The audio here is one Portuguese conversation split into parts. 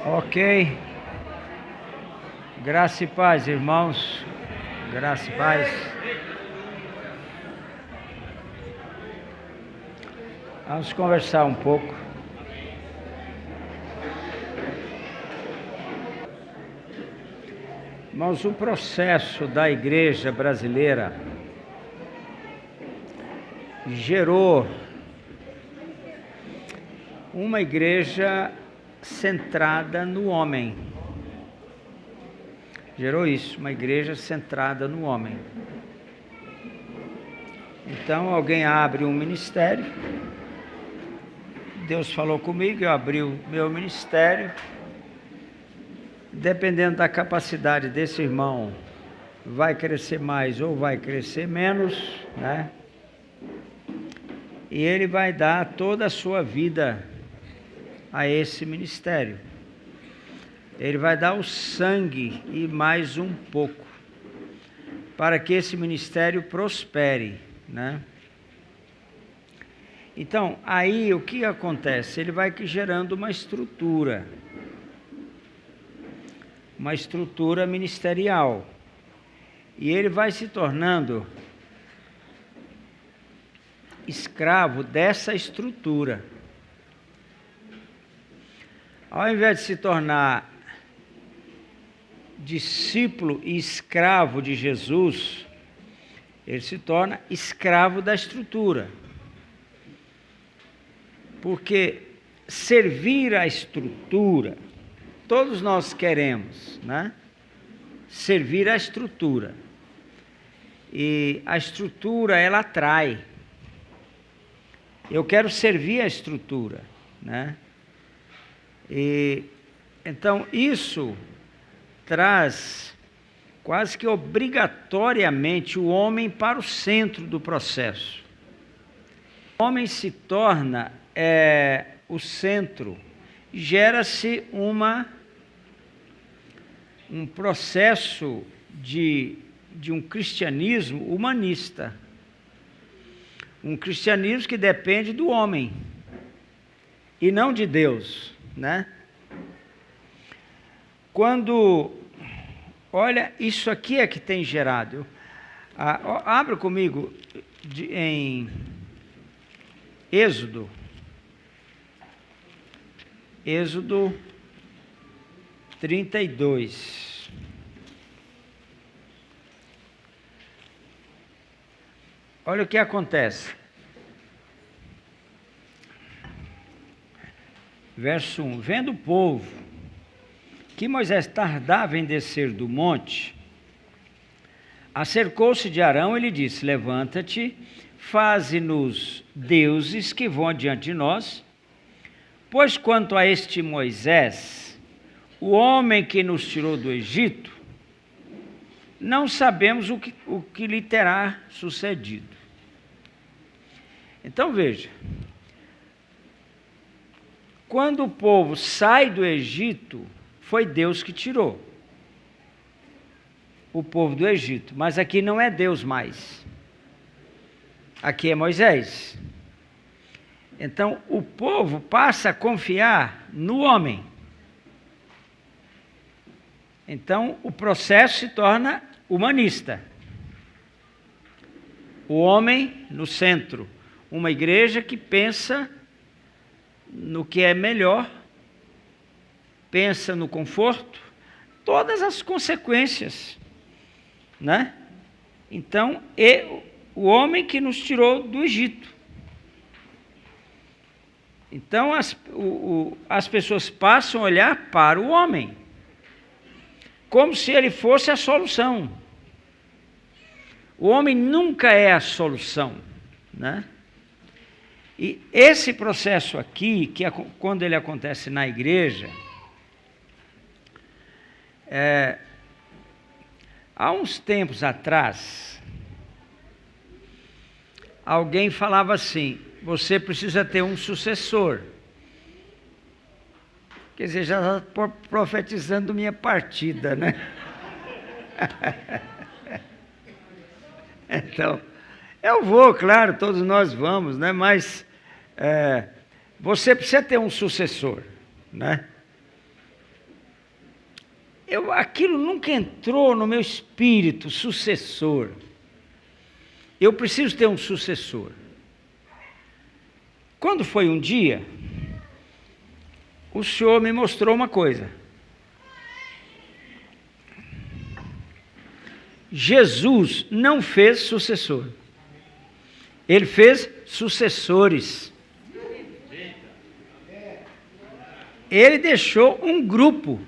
Ok. Graça e paz, irmãos. Graça e paz. Vamos conversar um pouco. Irmãos, o processo da igreja brasileira gerou uma igreja centrada no homem. Gerou isso, uma igreja centrada no homem. Então alguém abre um ministério. Deus falou comigo, eu abri o meu ministério. Dependendo da capacidade desse irmão, vai crescer mais ou vai crescer menos, né? E ele vai dar toda a sua vida a esse ministério. Ele vai dar o sangue e mais um pouco, para que esse ministério prospere, né? Então, aí o que acontece? Ele vai gerando uma estrutura ministerial. E ele vai se tornando escravo dessa estrutura. Ao invés de se tornar discípulo e escravo de Jesus, ele se torna escravo da estrutura. Porque servir à estrutura, todos nós queremos, né? Servir à estrutura. E a estrutura, ela atrai. Eu quero servir à estrutura, né? E então isso traz quase que obrigatoriamente o homem para o centro do processo. O homem se torna o centro, gera-se um processo de um cristianismo humanista. Um cristianismo que depende do homem e não de Deus, né? Olha, isso aqui é que tem gerado. Abra comigo em Êxodo 32. Olha o que acontece. Verso 1. Vendo o povo que Moisés tardava em descer do monte, acercou-se de Arão e lhe disse: levanta-te, faze-nos deuses que vão adiante de nós, pois quanto a este Moisés, o homem que nos tirou do Egito, não sabemos o que lhe terá sucedido. Então veja, quando o povo sai do Egito, foi Deus que tirou o povo do Egito, mas aqui não é Deus mais, aqui é Moisés. Então o povo passa a confiar no homem. Então o processo se torna humanista. O homem no centro. Uma igreja que pensa no que é melhor, pensa no conforto, todas as consequências, né? Então, o homem que nos tirou do Egito. Então, as pessoas passam a olhar para o homem, como se ele fosse a solução. O homem nunca é a solução, né? E esse processo aqui, quando ele acontece na igreja, há uns tempos atrás, alguém falava assim: você precisa ter um sucessor. Quer dizer, já está profetizando minha partida, né? Então, eu vou, claro, todos nós vamos, né? Mas você precisa ter um sucessor, né? aquilo nunca entrou no meu espírito, sucessor. Eu preciso ter um sucessor. Quando foi um dia, o Senhor me mostrou uma coisa. Jesus não fez sucessor. Ele fez sucessores. Ele deixou um grupo,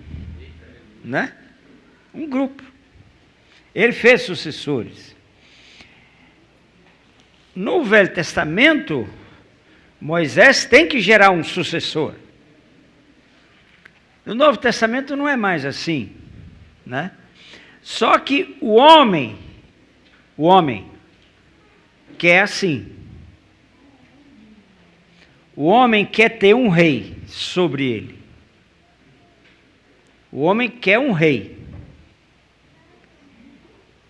né? Um grupo. Ele fez sucessores. No Velho Testamento, Moisés tem que gerar um sucessor. No Novo Testamento não é mais assim, né? Só que o homem quer assim. O homem quer ter um rei sobre ele. O homem quer um rei.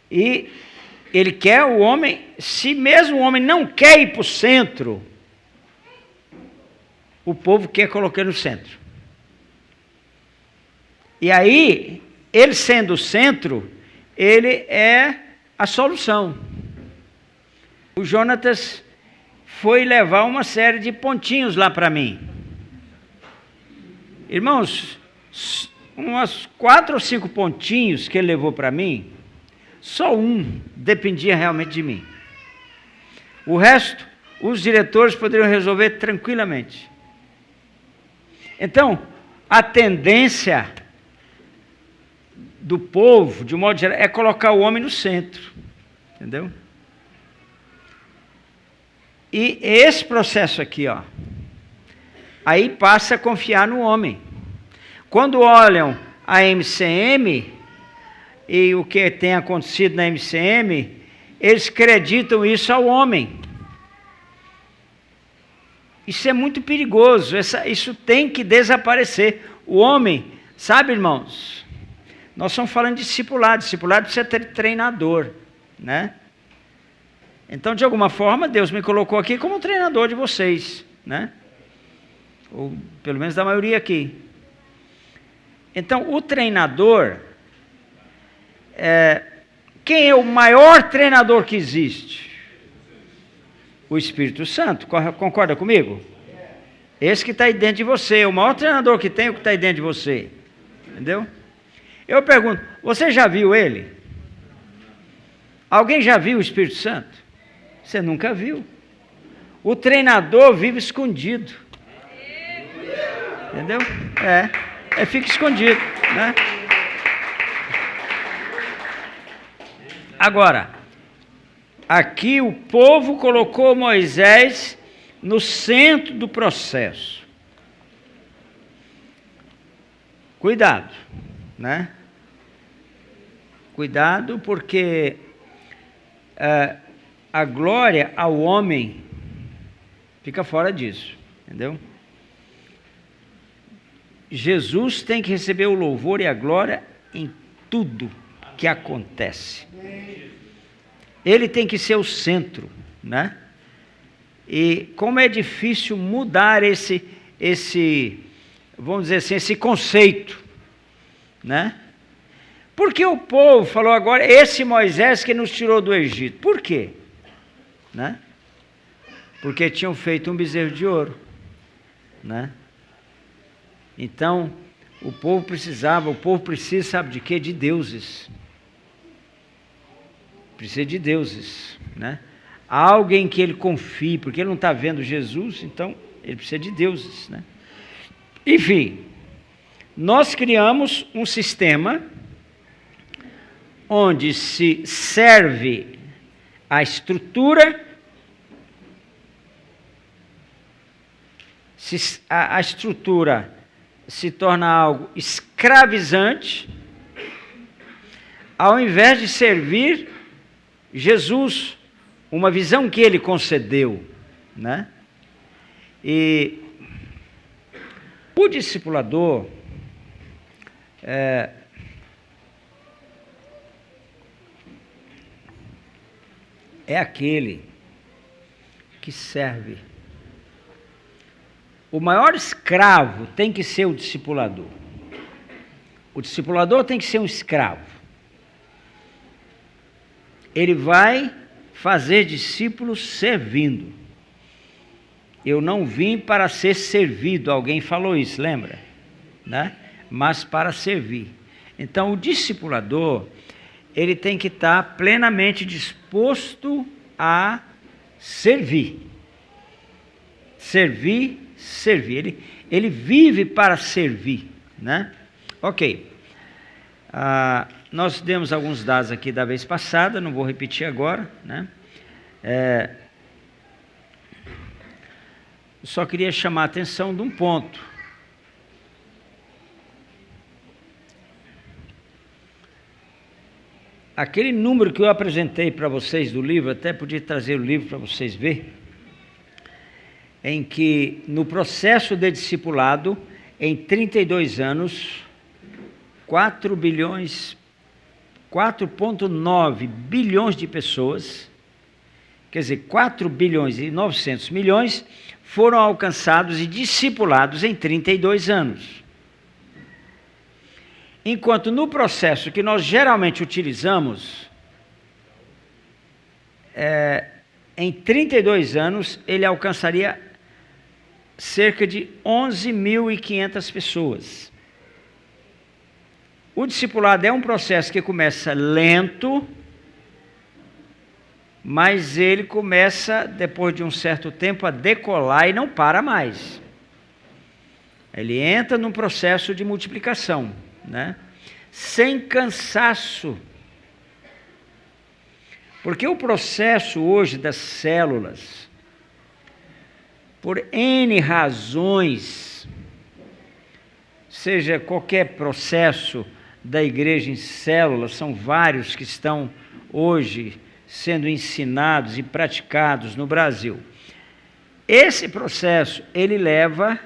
E ele quer o homem, se mesmo o homem não quer ir para o centro, o povo quer colocar no centro. E aí, ele sendo o centro, ele é a solução. O Jonatas foi levar uma série de pontinhos lá para mim. Irmãos, umas 4 ou 5 pontinhos que ele levou para mim, só um dependia realmente de mim. O resto, os diretores poderiam resolver tranquilamente. Então, a tendência do povo, de um modo geral, é colocar o homem no centro. Entendeu? E esse processo aqui, ó, aí passa a confiar no homem. Quando olham a MCM e o que tem acontecido na MCM, eles acreditam isso ao homem. Isso é muito perigoso, isso tem que desaparecer. O homem, sabe, irmãos, nós estamos falando de discipulado precisa ter treinador, né? Então, de alguma forma, Deus me colocou aqui como treinador de vocês, né? Ou pelo menos da maioria aqui. Então, o treinador, quem é o maior treinador que existe? O Espírito Santo, concorda comigo? Esse que está aí dentro de você, o maior treinador que tem é o que está aí dentro de você, entendeu? Eu pergunto, você já viu ele? Alguém já viu o Espírito Santo? Você nunca viu. O treinador vive escondido. Entendeu? Fica escondido, né? Agora, aqui o povo colocou Moisés no centro do processo. Cuidado, né? Cuidado, porque a glória ao homem fica fora disso, entendeu? Jesus tem que receber o louvor e a glória em tudo que acontece. Ele tem que ser o centro, né? E como é difícil mudar esse, vamos dizer assim, esse conceito, né? Porque o povo falou agora, esse Moisés que nos tirou do Egito. Por quê? Né? Porque tinham feito um bezerro de ouro, né? Então, o povo precisa, sabe de quê? De deuses. Precisa de deuses, né? Alguém que ele confie, porque ele não está vendo Jesus, então ele precisa de deuses, né? Enfim, nós criamos um sistema onde se serve a estrutura, a estrutura se torna algo escravizante, ao invés de servir Jesus, uma visão que ele concedeu, né? E o discipulador é aquele que serve. O maior escravo tem que ser o discipulador. O discipulador tem que ser um escravo. Ele vai fazer discípulos servindo. Eu não vim para ser servido, alguém falou isso, lembra? Né? Mas para servir. Então, o discipulador, ele tem que estar plenamente disposto a servir. Servir. Ele vive para servir, né? Ok. Nós demos alguns dados aqui da vez passada, não vou repetir agora, né? Só queria chamar a atenção de um ponto. Aquele número que eu apresentei para vocês do livro, até podia trazer o livro para vocês verem, em que no processo de discipulado, em 32 anos, 4,9 bilhões de pessoas, quer dizer, 4 bilhões e 900 milhões, foram alcançados e discipulados em 32 anos. Enquanto no processo que nós geralmente utilizamos, em 32 anos, ele alcançaria cerca de 11.500 pessoas. O discipulado é um processo que começa lento, mas ele começa, depois de um certo tempo, a decolar e não para mais. Ele entra num processo de multiplicação, né? Sem cansaço. Porque o processo hoje das células, por N razões, seja qualquer processo da igreja em células, são vários que estão hoje sendo ensinados e praticados no Brasil. Esse processo, ele leva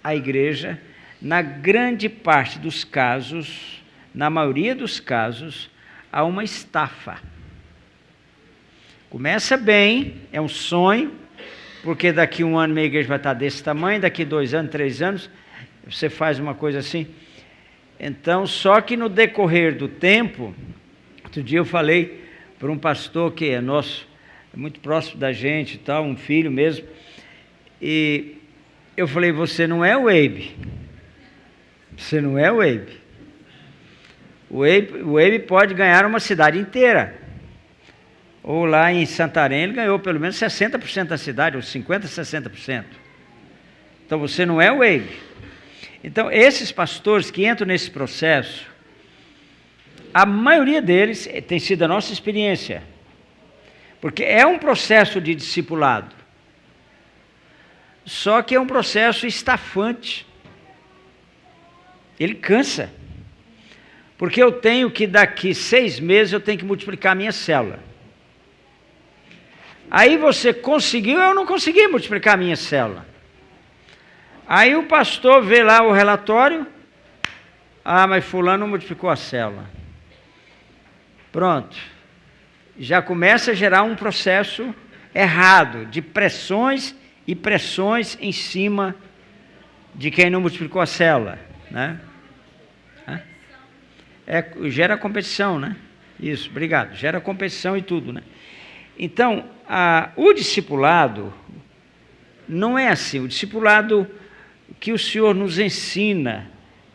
a igreja, na grande parte dos casos, na maioria dos casos, a uma estafa. Começa bem, é um sonho, porque daqui 1 ano a igreja vai estar desse tamanho, daqui 2 anos, 3 anos, você faz uma coisa assim. Então, só que no decorrer do tempo, outro dia eu falei para um pastor que é nosso, é muito próximo da gente e tal, um filho mesmo, e eu falei, você não é o Abe. Você não é o Abe. O Abe pode ganhar uma cidade inteira. Ou lá em Santarém ele ganhou pelo menos 60% da cidade, ou 50%, 60%. Então você não é o Abe. Então esses pastores que entram nesse processo, a maioria deles tem sido a nossa experiência. Porque é um processo de discipulado. Só que é um processo estafante. Ele cansa. Porque eu tenho que daqui 6 meses eu tenho que multiplicar a minha célula. Aí você conseguiu, eu não consegui multiplicar a minha célula. Aí o pastor vê lá o relatório, mas fulano não multiplicou a célula. Pronto. Já começa a gerar um processo errado, de pressões e pressões em cima de quem não multiplicou a célula, né? Gera competição, né? Isso, obrigado. Gera competição e tudo, né? Então, o discipulado não é assim. O discipulado que o Senhor nos ensina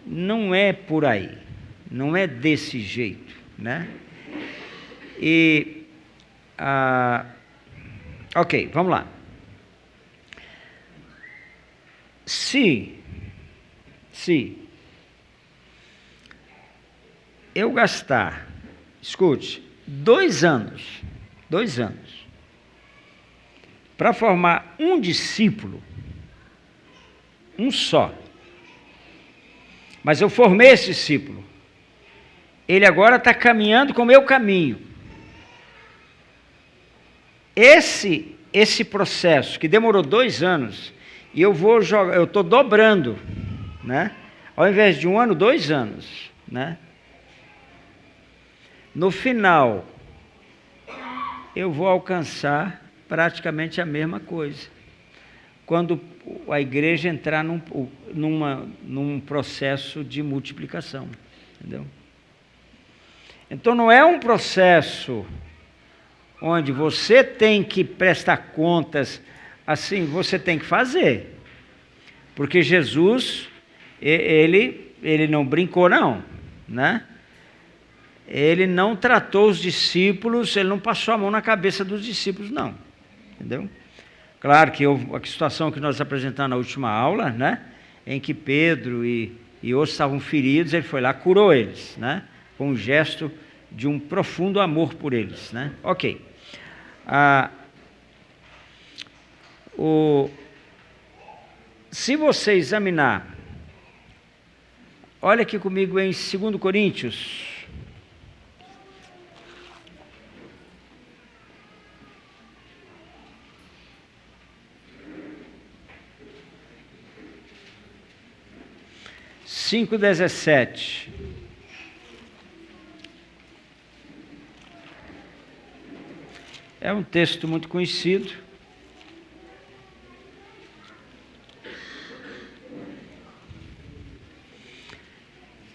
não é por aí. Não é desse jeito, né? Ok, vamos lá. Se eu gastar, escute, 2 anos, para formar um discípulo, um só, mas eu formei esse discípulo, ele agora está caminhando como eu caminho. Esse processo que demorou 2 anos, e eu estou dobrando, né? Ao invés de 1 ano, 2 anos, né? No final, eu vou alcançar praticamente a mesma coisa. Quando a igreja entrar num processo de multiplicação. Entendeu? Então não é um processo onde você tem que prestar contas, assim, você tem que fazer. Porque Jesus, ele não brincou não, né? Ele não tratou os discípulos, ele não passou a mão na cabeça dos discípulos, não. Entendeu? Claro que houve a situação que nós apresentamos na última aula, né? Em que Pedro e outros estavam feridos, ele foi lá, curou eles, né? Com um gesto de um profundo amor por eles, né? Ok. Se você examinar, olha aqui comigo em 2 Coríntios. Cinco 17. É um texto muito conhecido.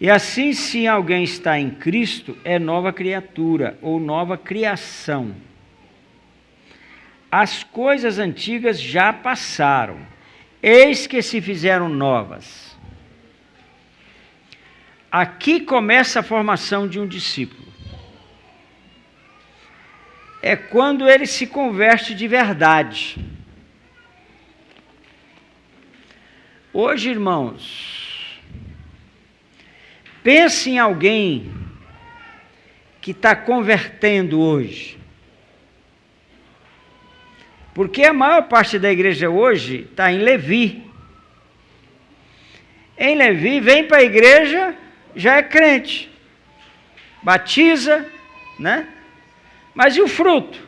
E assim, se alguém está em Cristo, é nova criatura ou nova criação. As coisas antigas já passaram, eis que se fizeram novas. Aqui começa a formação de um discípulo. É quando ele se converte de verdade. Hoje, irmãos, pense em alguém que está convertendo hoje. Porque a maior parte da igreja hoje está em Levi. Em Levi, vem para a igreja, já é crente. Batiza, né? Mas e o fruto?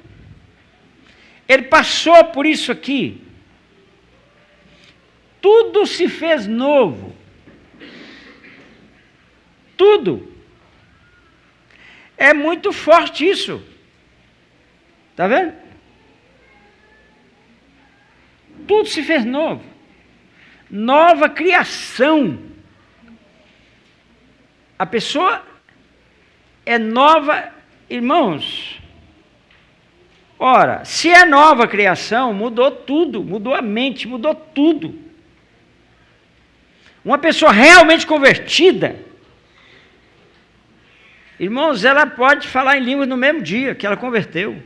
Ele passou por isso aqui. Tudo se fez novo. Tudo. É muito forte isso. Está vendo? Tudo se fez novo. Nova criação. A pessoa é nova, irmãos. Ora, se é nova criação, mudou tudo, mudou a mente, mudou tudo. Uma pessoa realmente convertida, irmãos, ela pode falar em línguas no mesmo dia que ela converteu.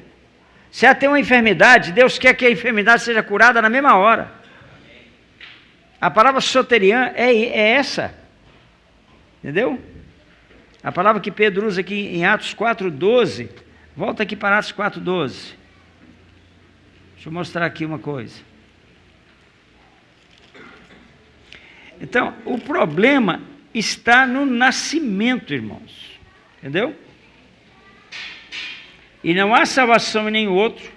Se ela tem uma enfermidade, Deus quer que a enfermidade seja curada na mesma hora. A palavra soterian é essa. Entendeu? A palavra que Pedro usa aqui em Atos 4:12, volta aqui para Atos 4:12. Deixa eu mostrar aqui uma coisa. Então, o problema está no nascimento, irmãos. Entendeu? E não há salvação em nenhum outro,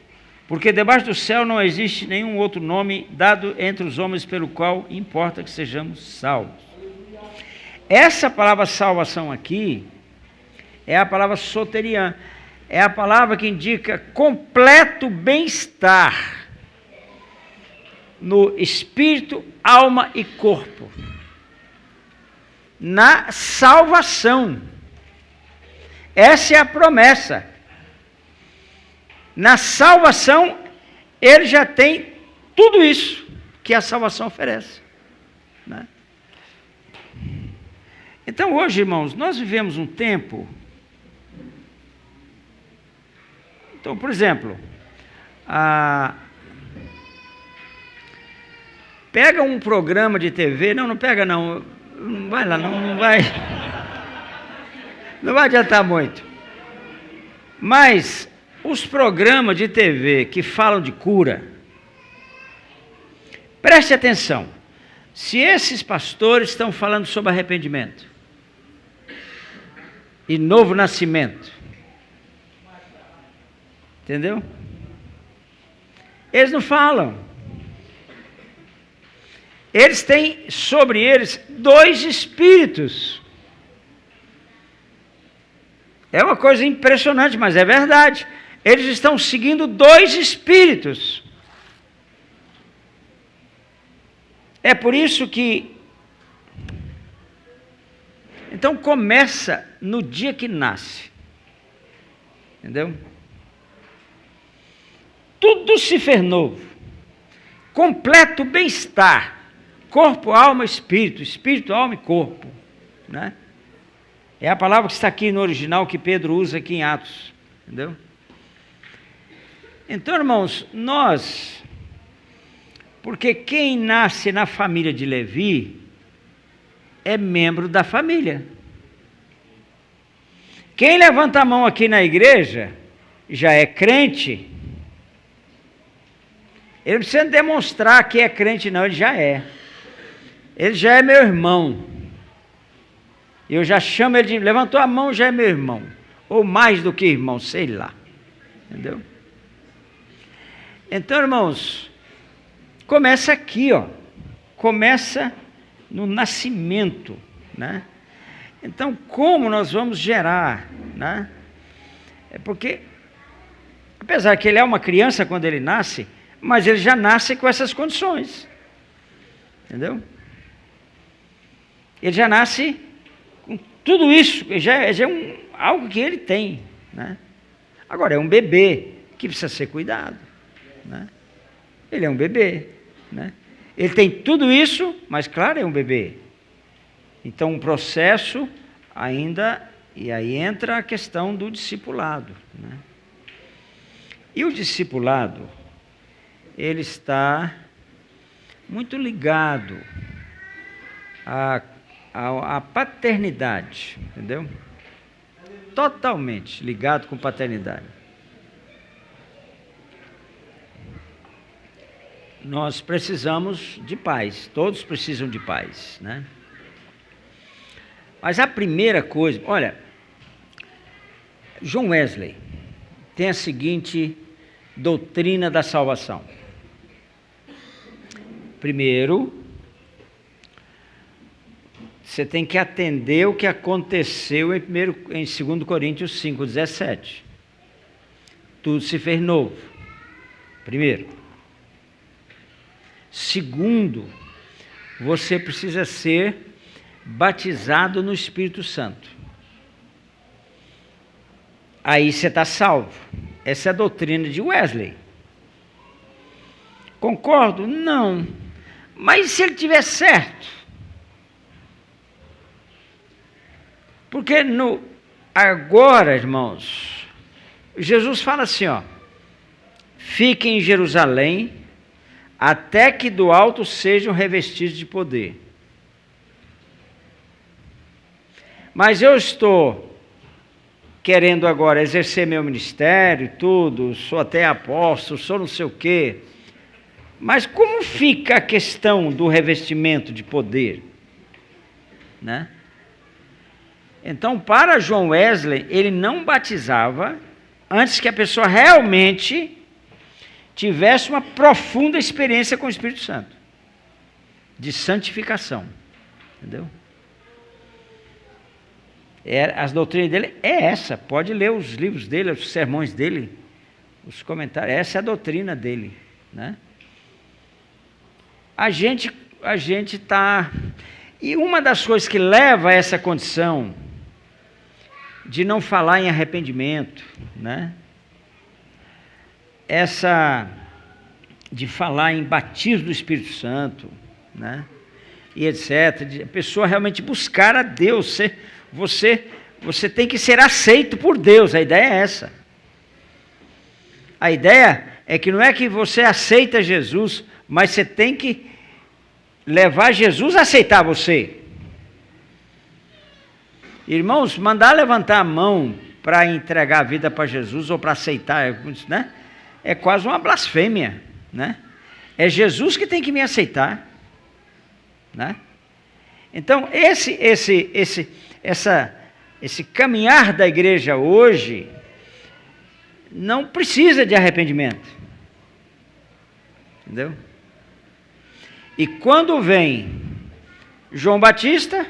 porque debaixo do céu não existe nenhum outro nome dado entre os homens pelo qual importa que sejamos salvos. Essa palavra salvação aqui é a palavra soterian. É a palavra que indica completo bem-estar no espírito, alma e corpo. Na salvação. Essa é a promessa. Na salvação, ele já tem tudo isso que a salvação oferece. Né? Então, hoje, irmãos, nós vivemos um tempo. Então, por exemplo, pega um programa de TV, não pega não, não vai lá, não vai adiantar muito. Mas os programas de TV que falam de cura, preste atenção, se esses pastores estão falando sobre arrependimento e novo nascimento, entendeu? Eles não falam. Eles têm sobre eles 2 espíritos. É uma coisa impressionante, mas é verdade. Eles estão seguindo 2 espíritos. É por isso que Então começa no dia que nasce. Entendeu? Tudo se fez novo. Completo bem-estar. Corpo, alma, espírito. Espírito, alma e corpo. Né? É a palavra que está aqui no original que Pedro usa aqui em Atos. Entendeu? Então, irmãos, porque quem nasce na família de Levi é membro da família. Quem levanta a mão aqui na igreja já é crente. Ele não precisa demonstrar que é crente, não, ele já é. Ele já é meu irmão. Eu já chamo ele de... Levantou a mão, já é meu irmão. Ou mais do que irmão, sei lá. Entendeu? Então, irmãos, começa aqui, ó. Começa no nascimento, né? Então, como nós vamos gerar, né? É porque, apesar que ele é uma criança quando ele nasce, mas ele já nasce com essas condições. Entendeu? Ele já nasce com tudo isso, já é algo que ele tem, né? Agora, é um bebê que precisa ser cuidado, né? Ele é um bebê, né? Ele tem tudo isso, mas claro, é um bebê. Então, um processo ainda, e aí entra a questão do discipulado, né? E o discipulado, ele está muito ligado à paternidade, entendeu? Totalmente ligado com paternidade. Nós precisamos de pais, todos precisam de pais, né? Mas a primeira coisa, olha, John Wesley tem a seguinte doutrina da salvação. Primeiro, você tem que atender o que aconteceu em 2 Coríntios 5,17. Tudo se fez novo. Primeiro. Segundo, você precisa ser batizado no Espírito Santo. Aí você está salvo. Essa é a doutrina de Wesley. Concordo? Não. Mas se ele tiver certo? Porque agora, irmãos, Jesus fala assim, ó, fiquem em Jerusalém até que do alto sejam revestidos de poder. Mas eu estou querendo agora exercer meu ministério, tudo, sou até apóstolo, sou não sei o quê. Mas como fica a questão do revestimento de poder? Né? Então, para John Wesley, ele não batizava antes que a pessoa realmente tivesse uma profunda experiência com o Espírito Santo, de santificação. Entendeu? As doutrinas dele é essa. Pode ler os livros dele, os sermões dele, os comentários. Essa é a doutrina dele, né? A gente está... E uma das coisas que leva a essa condição de não falar em arrependimento, né? De falar em batismo do Espírito Santo, né? E etc. De a pessoa realmente buscar a Deus. Você tem que ser aceito por Deus. A ideia é essa. A ideia é que não é que você aceita Jesus, mas você tem que levar Jesus a aceitar você. Irmãos, mandar levantar a mão para entregar a vida para Jesus ou para aceitar, né? É quase uma blasfêmia, né? É Jesus que tem que me aceitar, né? Então, esse caminhar da igreja hoje não precisa de arrependimento. Entendeu? E quando vem João Batista,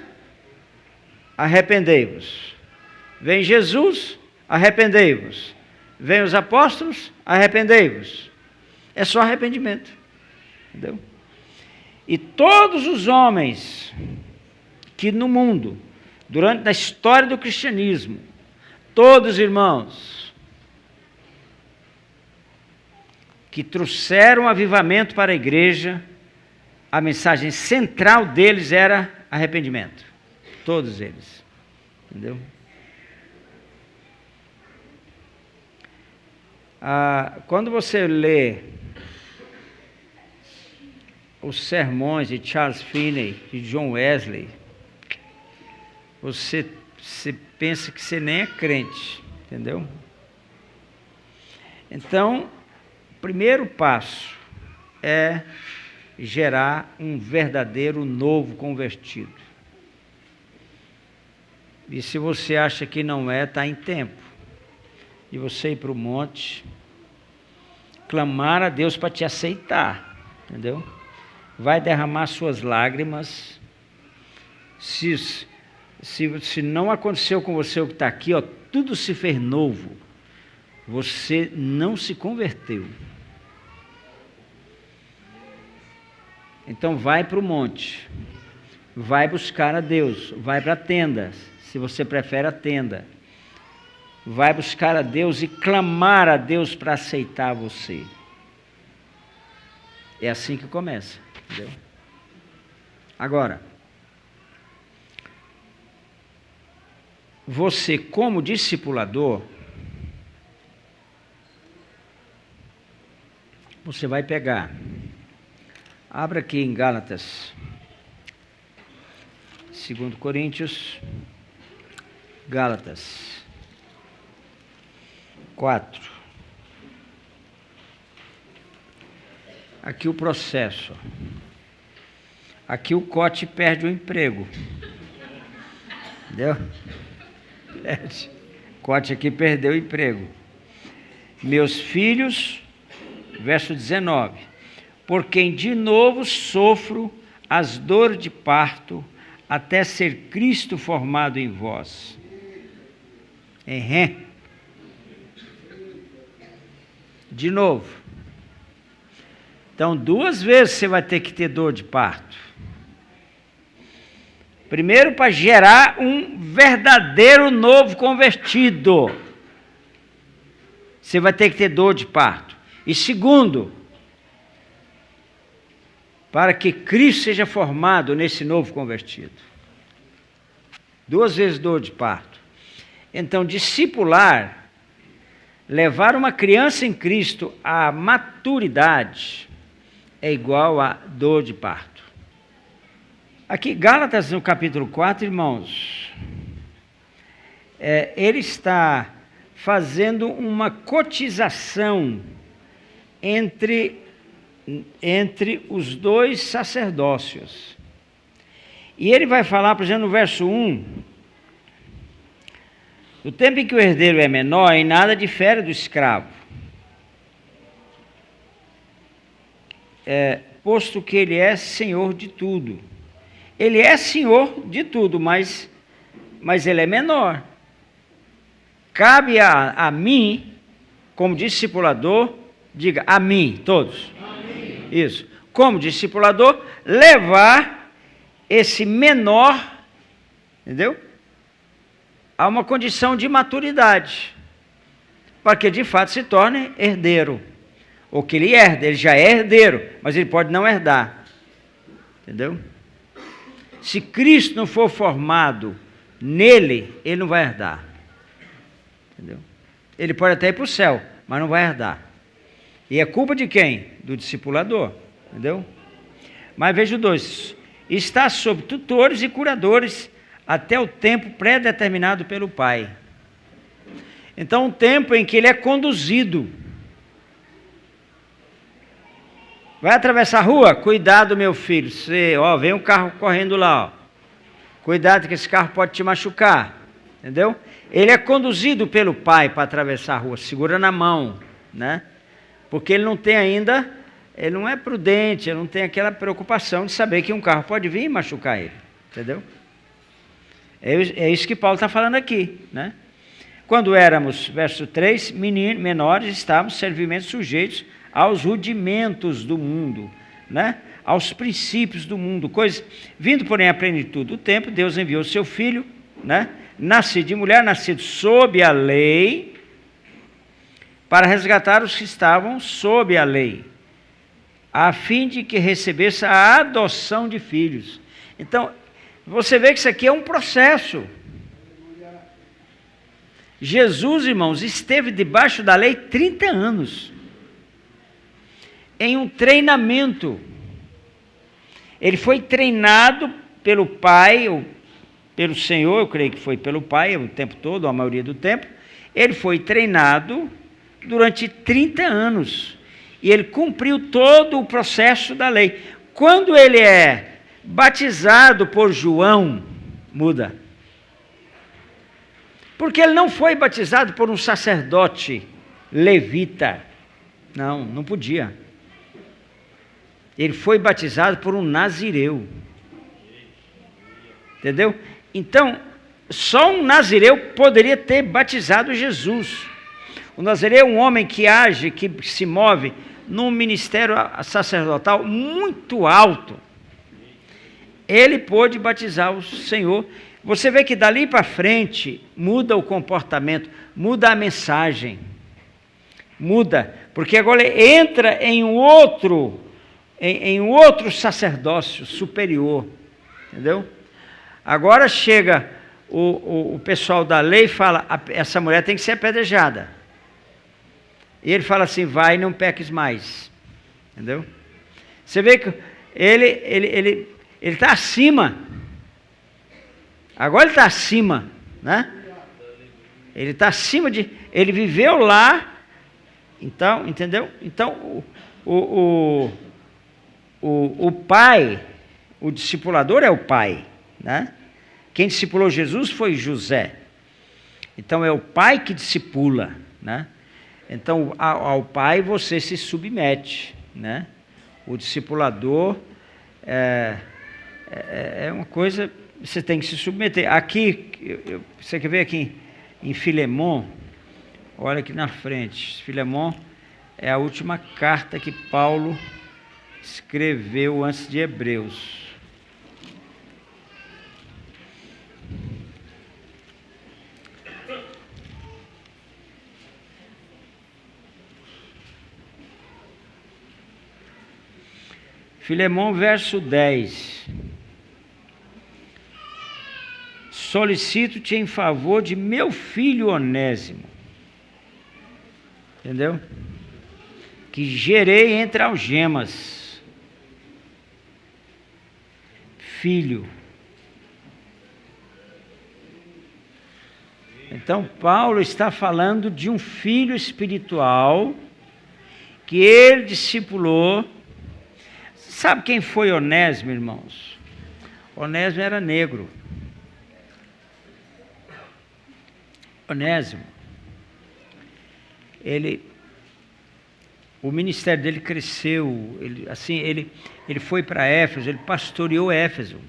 arrependei-vos. Vem Jesus, arrependei-vos. Vem os apóstolos, arrependei-vos. É só arrependimento. Entendeu? E todos os homens que no mundo durante a história do cristianismo, todos os irmãos que trouxeram avivamento para a igreja, a mensagem central deles era arrependimento. Todos eles. Entendeu? Quando você lê os sermões de Charles Finney, de John Wesley, você pensa que você nem é crente, entendeu? Então, o primeiro passo é gerar um verdadeiro novo convertido. E se você acha que não é, está em tempo de você ir para o monte, clamar a Deus para te aceitar, entendeu? Vai derramar suas lágrimas. Se não aconteceu com você o que está aqui, ó, tudo se fez novo, você não se converteu. Então vai para o monte, vai buscar a Deus, vai para a tenda, se você prefere a tenda. Vai buscar a Deus e clamar a Deus para aceitar você. É assim que começa, entendeu? Agora, você como discipulador, você vai pegar, abra aqui em Gálatas, 2 Coríntios, Gálatas 4. Aqui o processo. Aqui o Cote perde o emprego. Entendeu? Cote aqui perdeu o emprego. Meus filhos, verso 19. Por quem de novo sofro as dores de parto, até ser Cristo formado em vós. De novo. Então, 2 vezes você vai ter que ter dor de parto. Primeiro, para gerar um verdadeiro novo convertido. Você vai ter que ter dor de parto. E segundo, para que Cristo seja formado nesse novo convertido. 2 vezes dor de parto. Então, discipular, levar uma criança em Cristo à maturidade, é igual a dor de parto. Aqui, Gálatas, no capítulo 4, irmãos, ele está fazendo uma cotização entre os dois sacerdócios. E ele vai falar, por exemplo, no verso 1, no tempo em que o herdeiro é menor, em nada difere do escravo, posto que ele é senhor de tudo. Ele é senhor de tudo, mas ele é menor. Cabe a mim, como discipulador, diga a mim, todos. Amém. Isso. Como discipulador, levar esse menor, entendeu? A uma condição de maturidade, para que de fato se torne herdeiro. Ou que ele herde, ele já é herdeiro, mas ele pode não herdar. Entendeu? Se Cristo não for formado nele, ele não vai herdar. Entendeu? Ele pode até ir para o céu, mas não vai herdar. E é culpa de quem? Do discipulador. Entendeu? Mas veja o 2. Está sob tutores e curadores até o tempo pré-determinado pelo Pai. Então, um tempo em que ele é conduzido. Vai atravessar a rua? Cuidado, meu filho. Vem um carro correndo lá. Ó. Cuidado que esse carro pode te machucar. Entendeu? Ele é conduzido pelo pai para atravessar a rua. Segura na mão. Né? Porque ele não tem ainda, ele não é prudente, ele não tem aquela preocupação de saber que um carro pode vir e machucar ele. Entendeu? É isso que Paulo está falando aqui. Né? Quando éramos, verso 3, menores, estávamos servilmente sujeitos aos rudimentos do mundo, né? Aos princípios do mundo, vindo porém à plenitude do tempo, Deus enviou seu Filho, né? Nascido de mulher, nascido sob a lei, para resgatar os que estavam sob a lei, a fim de que recebesse a adoção de filhos. Então, você vê que isso aqui é um processo. Jesus, irmãos, esteve debaixo da lei 30 anos, em um treinamento. Ele foi treinado pelo Pai, ou pelo Senhor, eu creio que foi pelo Pai o tempo todo, a maioria do tempo. Ele foi treinado durante 30 anos. E ele cumpriu todo o processo da lei. Quando ele é batizado por João, muda. Porque ele não foi batizado por um sacerdote levita. Não podia. Ele foi batizado por um nazireu. Entendeu? Então, só um nazireu poderia ter batizado Jesus. O nazireu é um homem que age, que se move num ministério sacerdotal muito alto. Ele pôde batizar o Senhor. Você vê que dali para frente muda o comportamento, muda a mensagem. Muda, porque agora ele entra em um outro sacerdócio superior. Entendeu? Agora chega o pessoal da lei e fala, essa mulher tem que ser apedrejada. E ele fala assim, vai, não peques mais. Entendeu? Você vê que ele está acima. Agora ele está acima, né? Ele está acima de... Ele viveu lá, então, entendeu? Então, o pai, o discipulador é o pai, né? Quem discipulou Jesus foi José. Então, é o pai que discipula, né? Então, ao pai você se submete, né? O discipulador é uma coisa, você tem que se submeter. Aqui, você quer ver aqui em Filemon, olha aqui na frente. Filemon é a última carta que Paulo escreveu antes de Hebreus. Filemon, verso 10. Solicito-te em favor de meu filho Onésimo. Entendeu? Que gerei entre algemas. Filho. Então, Paulo está falando de um filho espiritual que ele discipulou. Sabe quem foi Onésimo, irmãos? Onésimo era negro. Onésimo, o ministério dele cresceu, ele foi para Éfeso, ele pastoreou Éfeso.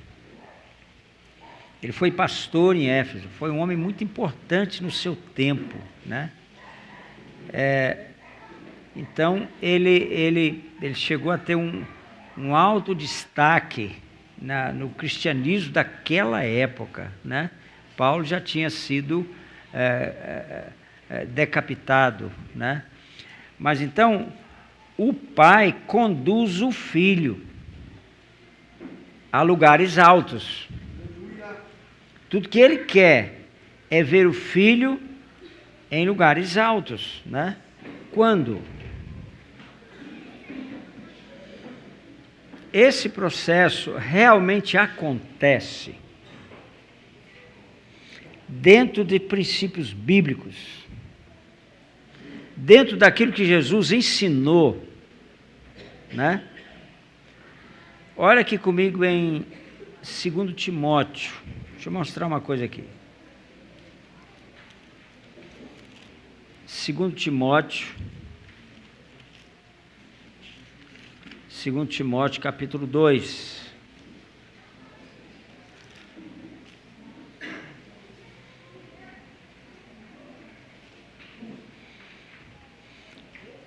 Ele foi pastor em Éfeso, foi um homem muito importante no seu tempo, né? Então, ele chegou a ter um alto destaque no cristianismo daquela época, né? Paulo já tinha sido decapitado, né? Mas então o pai conduz o filho a lugares altos. Tudo que ele quer é ver o filho em lugares altos, né? Quando esse processo realmente acontece dentro de princípios bíblicos, dentro daquilo que Jesus ensinou, né? Olha aqui comigo em 2 Timóteo. Deixa eu mostrar uma coisa aqui. 2 Timóteo. 2 Timóteo, capítulo 2.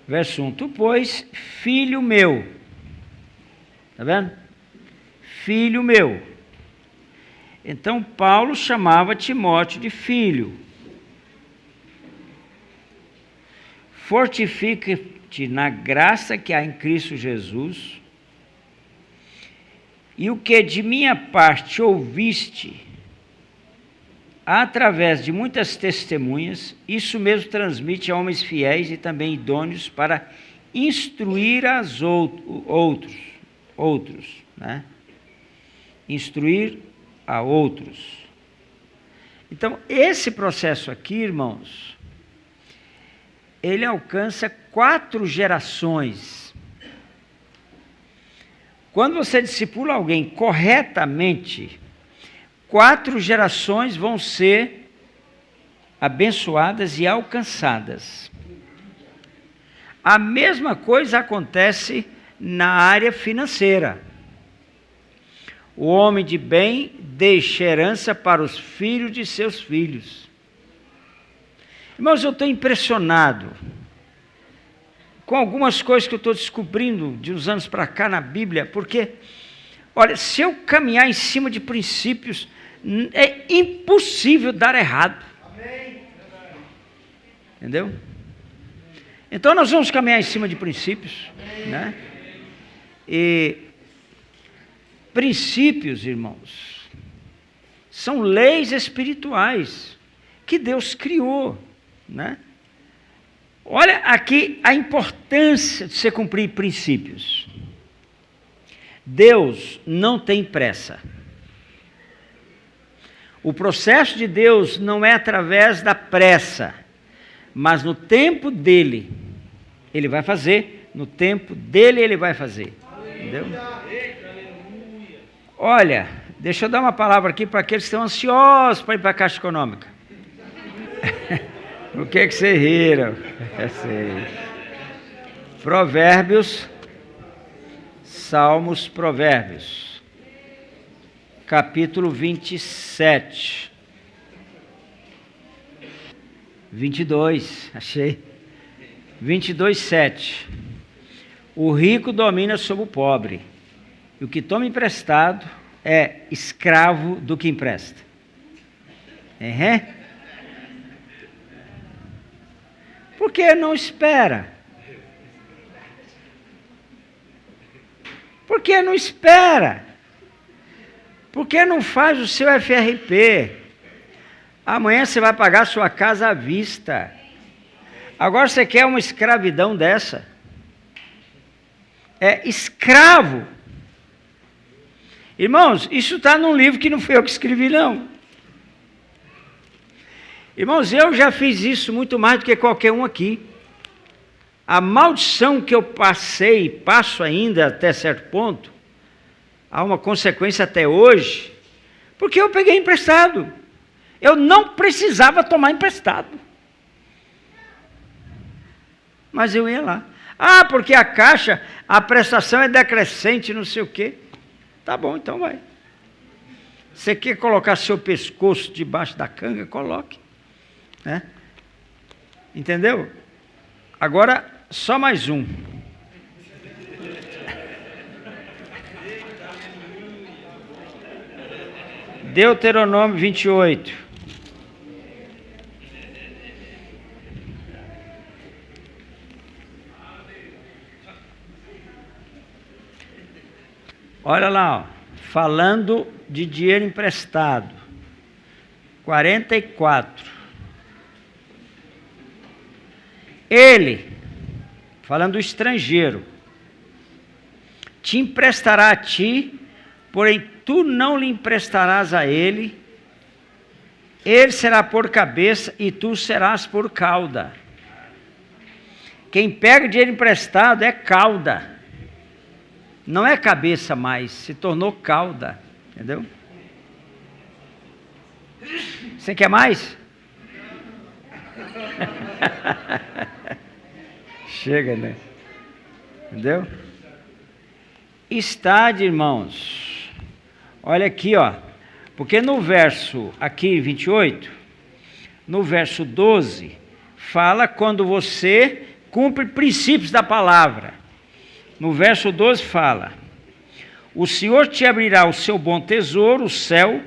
Verso 1. Tu, pois, filho meu, está vendo? Filho meu, Então, Paulo chamava Timóteo de filho. Fortifica-te na graça que há em Cristo Jesus, e o que de minha parte ouviste, através de muitas testemunhas, isso mesmo transmite a homens fiéis e também idôneos para instruir outros, né? Instruir a outros. Então, esse processo aqui, irmãos, ele alcança 4 gerações. Quando você discipula alguém corretamente, 4 gerações vão ser abençoadas e alcançadas. A mesma coisa acontece na área financeira. O homem de bem deixa herança para os filhos de seus filhos. Irmãos, eu estou impressionado com algumas coisas que eu estou descobrindo de uns anos para cá na Bíblia, porque, olha, se eu caminhar em cima de princípios, é impossível dar errado. Entendeu? Então nós vamos caminhar em cima de princípios, né? E princípios, irmãos, são leis espirituais que Deus criou, né? Olha aqui a importância de você cumprir princípios. Deus não tem pressa. O processo de Deus não é através da pressa, mas no tempo dele, ele vai fazer, no tempo dele ele vai fazer. Entendeu? Olha, deixa eu dar uma palavra aqui para aqueles que estão ansiosos para ir para a Caixa Econômica. O que é que vocês riram? Provérbios, Salmos, Provérbios, capítulo 27. 22, achei. 22, 7. O rico domina sobre o pobre, e o que toma emprestado é escravo do que empresta. Por que não espera? Por que não espera? Por que não faz o seu FRP? Amanhã você vai pagar sua casa à vista. Agora você quer uma escravidão dessa? É escravo. Irmãos, isso está num livro que não fui eu que escrevi, não. Irmãos, eu já fiz isso muito mais do que qualquer um aqui. A maldição que eu passei, passo ainda até certo ponto, há uma consequência até hoje, porque eu peguei emprestado. Eu não precisava tomar emprestado. Mas eu ia lá. Ah, porque a Caixa, a prestação é decrescente, não sei o quê. Tá bom, então vai. Você quer colocar seu pescoço debaixo da canga? Coloque. Né? Entendeu? Agora, só mais um. Deuteronômio 28. Olha lá, ó, falando de dinheiro emprestado. 44. Ele, falando do estrangeiro, te emprestará a ti, porém tu não lhe emprestarás a ele. Ele será por cabeça e tu serás por cauda. Quem pega dinheiro emprestado é cauda. Não é cabeça mais, se tornou cauda. Entendeu? Você quer mais? Chega, né? Entendeu? Estádio, irmãos. Olha aqui, ó. Porque no verso aqui 28, no verso 12, fala quando você cumpre princípios da palavra. No verso 12 fala: o Senhor te abrirá o seu bom tesouro, o céu,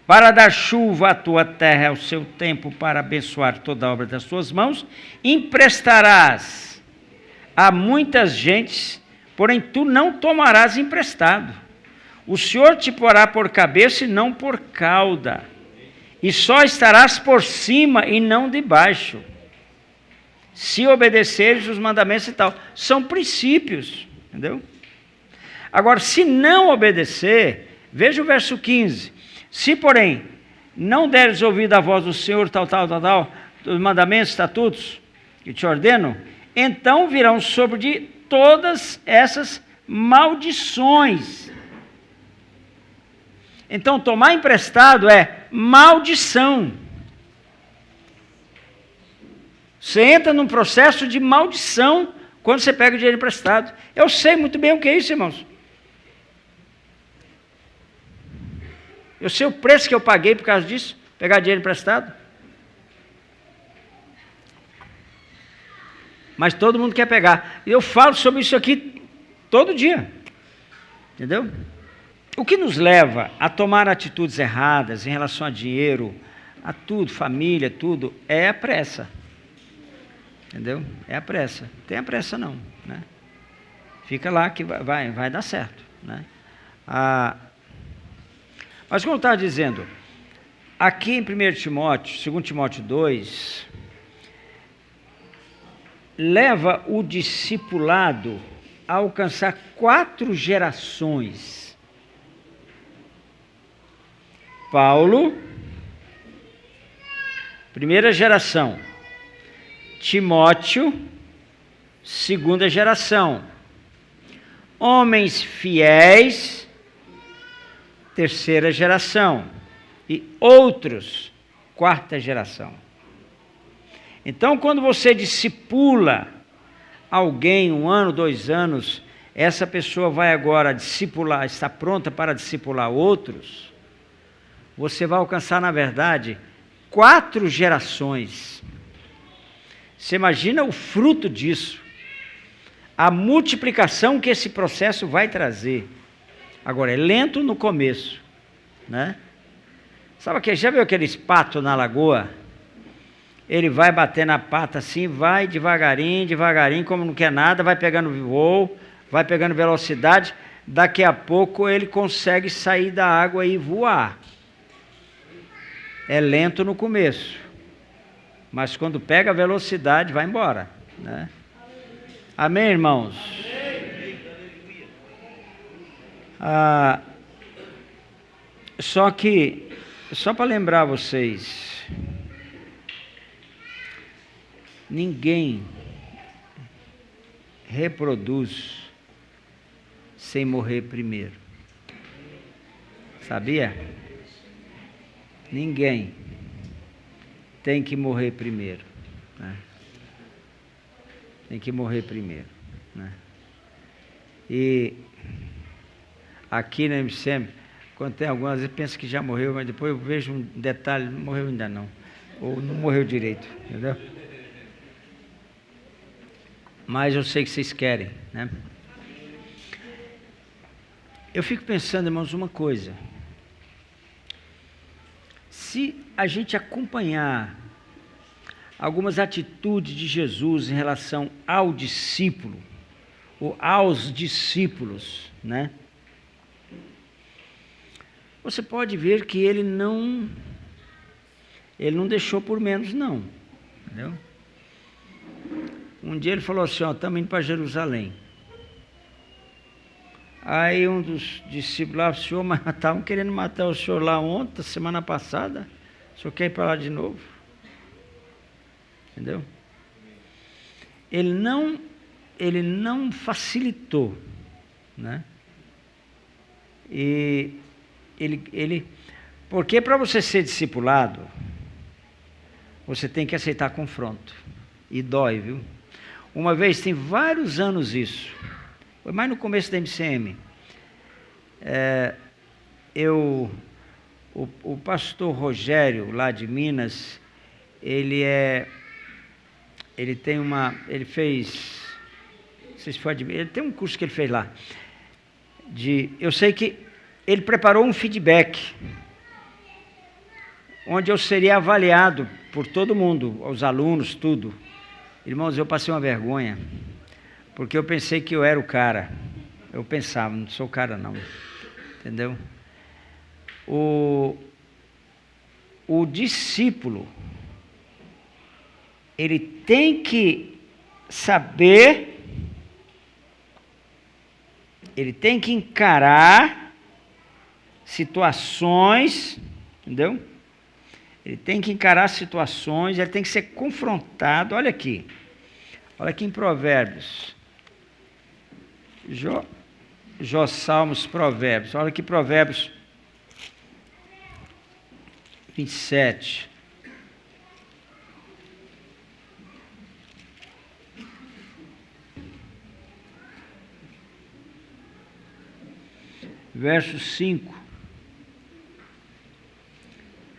para dar chuva à tua terra ao seu tempo, para abençoar toda a obra das tuas mãos, emprestarás a muitas gentes, porém tu não tomarás emprestado. O Senhor te porá por cabeça e não por cauda, e só estarás por cima e não debaixo, se obedeceres os mandamentos e tal. São princípios, entendeu? Agora, se não obedecer, veja o verso 15. Se, porém, não deres ouvido à voz do Senhor, tal, dos mandamentos, estatutos que te ordeno, então virão sobre ti todas essas maldições. Então, tomar emprestado é maldição. Você entra num processo de maldição quando você pega o dinheiro emprestado. Eu sei muito bem o que é isso, irmãos. Eu sei o preço que eu paguei por causa disso, pegar dinheiro emprestado. Mas todo mundo quer pegar. E eu falo sobre isso aqui todo dia. Entendeu? O que nos leva a tomar atitudes erradas em relação a dinheiro, a tudo, família, tudo, é a pressa. Entendeu? É a pressa. Não tem a pressa não, né? Fica lá que vai dar certo, né? Mas como eu estava dizendo, aqui em 1 Timóteo, 2 Timóteo 2, leva o discipulado a alcançar 4 gerações. Paulo, primeira geração. Timóteo, segunda geração. Homens fiéis, terceira geração. E outros, quarta geração. Então, quando você discipula alguém, 1 ano, 2 anos, essa pessoa vai agora discipular, está pronta para discipular outros, você vai alcançar, na verdade, 4 gerações. Você imagina o fruto disso, a multiplicação que esse processo vai trazer. Agora, é lento no começo, né? Sabe que já viu aqueles patos na lagoa? Ele vai bater na pata assim, vai devagarinho, devagarinho, como não quer nada, vai pegando voo, vai pegando velocidade, daqui a pouco ele consegue sair da água e voar. É lento no começo, mas quando pega a velocidade, vai embora, né? Amém, irmãos? Só para lembrar vocês, ninguém reproduz sem morrer primeiro. Sabia? Ninguém tem que morrer primeiro, né? Tem que morrer primeiro, né? E aqui na MCM, quando tem algumas vezes, penso que já morreu, mas depois eu vejo um detalhe, não morreu ainda não, ou não morreu direito, entendeu? Mas eu sei que vocês querem, né? Eu fico pensando, irmãos, uma coisa. Se a gente acompanhar algumas atitudes de Jesus em relação ao discípulo, ou aos discípulos, né? Você pode ver que ele não deixou por menos não, entendeu? Um dia ele falou assim, estamos indo para Jerusalém. Aí um dos discípulos lá, o senhor, mas estavam querendo matar o senhor lá ontem, semana passada, o senhor quer ir para lá de novo? Entendeu? Ele não facilitou, né? E porque para você ser discipulado, você tem que aceitar confronto. E dói, viu? Uma vez, tem vários anos isso, foi mais no começo da MCM, o pastor Rogério, lá de Minas, ele fez, não sei se foi ele tem um curso que ele fez lá, eu sei que ele preparou um feedback onde eu seria avaliado por todo mundo, os alunos, tudo. Irmãos, eu passei uma vergonha, porque eu pensei que eu era o cara. Eu pensava, não sou o cara não, entendeu? O discípulo, ele tem que saber, ele tem que encarar situações, entendeu? Ele tem que encarar situações, ele tem que ser confrontado. Olha aqui em Provérbios, Salmos, Provérbios, olha aqui Provérbios 27. Verso 5.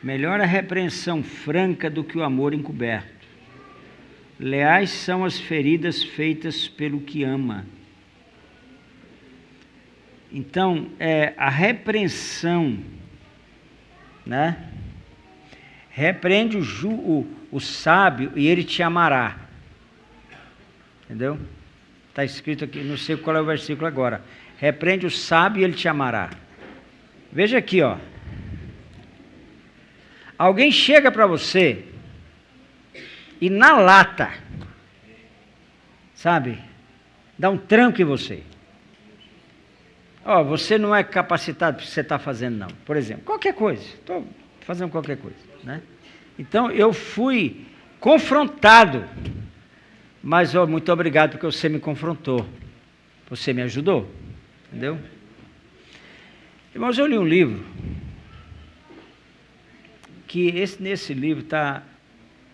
Melhor a repreensão franca do que o amor encoberto. Leais são as feridas feitas pelo que ama. Então, a repreensão, né? Repreende o sábio e ele te amará. Entendeu? Está escrito aqui, não sei qual é o versículo agora. Repreende o sábio e ele te amará. Veja aqui, ó. Alguém chega para você e na lata, sabe, dá um tranco em você. Ó, você não é capacitado para o que você está fazendo, não. Por exemplo, qualquer coisa. Estou fazendo qualquer coisa, né? Então, eu fui confrontado. Mas, ó, muito obrigado porque você me confrontou. Você me ajudou. Entendeu? Irmãos, eu li um livro que nesse livro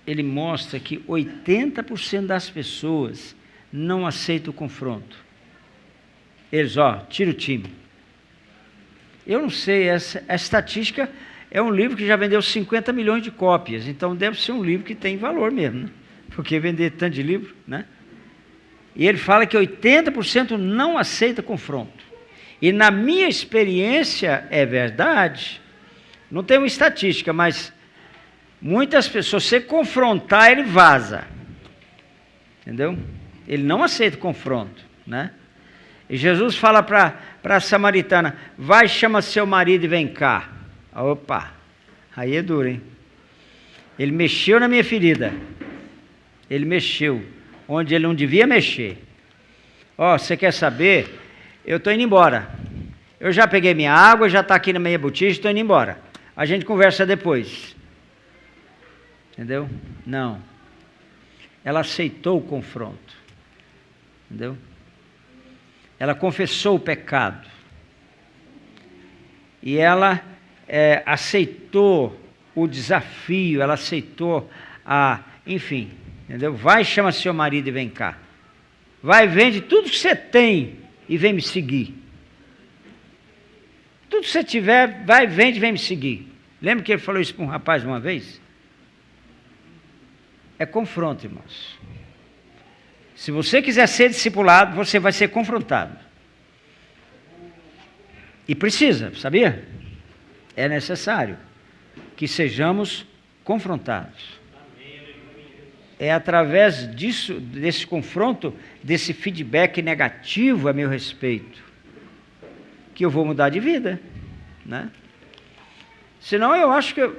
ele mostra que 80% das pessoas não aceitam o confronto. Eles, tira o time. Eu não sei, a estatística é um livro que já vendeu 50 milhões de cópias, então deve ser um livro que tem valor mesmo, né? Porque vender tanto de livro, né? E ele fala que 80% não aceita confronto. E na minha experiência é verdade. Não tem uma estatística, mas muitas pessoas, se você confrontar, ele vaza. Entendeu? Ele não aceita confronto, né? E Jesus fala para a samaritana, vai, chama seu marido e vem cá. Opa, aí é duro, hein? Ele mexeu na minha ferida. Ele mexeu onde ele não devia mexer. Você quer saber? Eu estou indo embora. Eu já peguei minha água, já está aqui na minha botija, estou indo embora. A gente conversa depois. Entendeu? Não. Ela aceitou o confronto. Entendeu? Ela confessou o pecado. E ela aceitou o desafio, ela aceitou enfim, entendeu? Vai, chama seu marido e vem cá. Vai, vende tudo que você tem e vem me seguir. Tudo que você tiver, vai, vende e vem me seguir. Lembra que ele falou isso para um rapaz uma vez? É confronto, irmãos. Se você quiser ser discipulado, você vai ser confrontado. E precisa, sabia? É necessário que sejamos confrontados. É através desse confronto, desse feedback negativo a meu respeito, que eu vou mudar de vida, né? Senão eu acho que...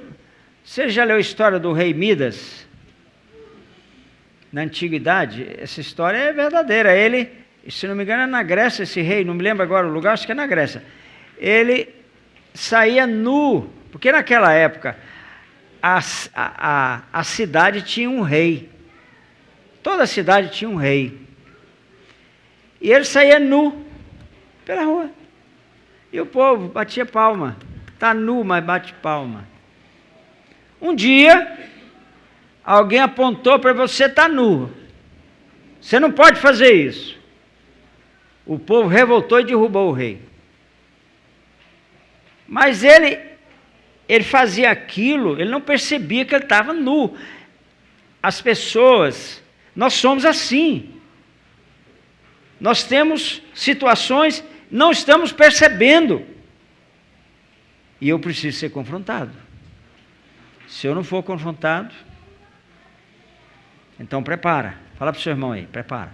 Você já leu a história do rei Midas? Na antiguidade, essa história é verdadeira. Ele, se não me engano, é na Grécia esse rei, não me lembro agora o lugar, acho que é na Grécia. Ele saía nu, porque naquela época a cidade tinha um rei. Toda a cidade tinha um rei. E ele saía nu pela rua. E o povo batia palma. Está nu, mas bate palma. Um dia, alguém apontou para você, está nu. Você não pode fazer isso. O povo revoltou e derrubou o rei. Mas ele fazia aquilo, ele não percebia que ele estava nu. As pessoas, nós somos assim. Nós temos situações, não estamos percebendo. E eu preciso ser confrontado. Se eu não for confrontado, então prepara. Fala para o seu irmão aí, prepara.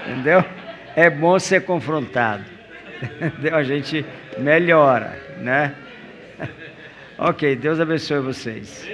Entendeu? É bom ser confrontado. Entendeu? A gente melhora, né? Ok, Deus abençoe vocês.